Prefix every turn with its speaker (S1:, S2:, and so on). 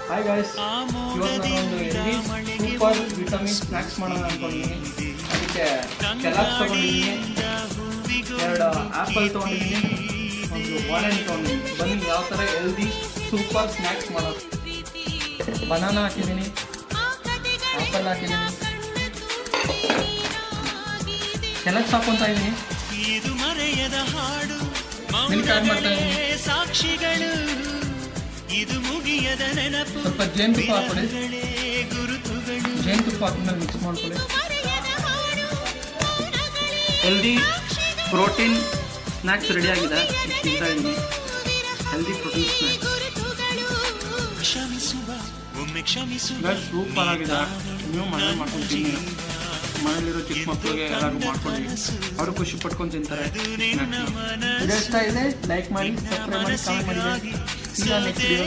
S1: Hi guys, ಇವತ್ತು ನಾನೊಂದು healthy super vitamin snacks ಮಾಡೋಣ ಅಂದ್ಕೊಂಡಿದ್ದೀನಿ. ಅದಕ್ಕೆ ಕೆಲಾಕ್ಸ್ ತೊಗೊಂಡಿದ್ದೀನಿ, 2 ಆ್ಯಪಲ್ ತೊಗೊಂಡಿದ್ದೀನಿ, ಒಂದು ಬಾಳೆಹಣ್ಣು ತೊಗೊಂಡಿದ್ದೀನಿ. ಬನ್ನಿ ಯಾವ ಥರ ಹೆಲ್ದಿ ಸೂಪರ್ ಸ್ನ್ಯಾಕ್ಸ್ ಮಾಡೋದು. ಬನಾನಾ ಹಾಕಿದ್ದೀನಿ, ಆ್ಯಪಲ್ ಹಾಕಿದ್ದೀನಿ, ಕೆಲಾಕ್ಸ್ ಹಾಕ್ಕೊತಾ ಇದ್ದೀನಿ, ಮಿಲ್ಕ್ ಆ್ಯಡ್ ಮಾಡ್ತಾ ಇದ್ದೀನಿ, ಸ್ವಲ್ಪ ಜೇನುತುಪ್ಪ ಹಾಕೊಳ್ಳಿ. ಜೇನುತುಪ್ಪ ಹಾಕಿದ್ಮೇಲೆ ಮಿಕ್ಸ್ ಮಾಡ್ಕೊಳ್ಳಿ. ಹೆಲ್ದಿ ಪ್ರೋಟೀನ್ ಸ್ನ್ಯಾಕ್ಸ್ ರೆಡಿ ಆಗಿದೆ. ತಿಂತಾ ಇದ್ದೀನಿ ಹೆಲ್ದಿ ಪ್ರೋಟೀನ್ ಸ್ನ್ಯಾಕ್ಸ್. ಸೂಪರ್ ಆಗಿದೆ. ನೀವು ಮನೇಲಿ ಮಾಡ್ಕೊಂಡು ತಿನ್ನಿ. ಮನೇಲಿರೋ ಚಿಕ್ಕ ಮಕ್ಕಳಿಗೆ ಎಲ್ಲರಿಗೂ ಮಾಡ್ಕೊಳ್ಳಿ, ಅವರು ಖುಷಿ ಪಟ್ಕೊಂಡು ತಿಂತಾರೆ. ವಿಡಿಯೋ ಇಷ್ಟ ಇದೆ ಲೈಕ್ ಮಾಡಿ, ಸಬ್ಸ್ಕ್ರೈಬ್ ಮಾಡಿ, ಕಾಮೆಂಟ್ ಮಾಡಿ. Next video.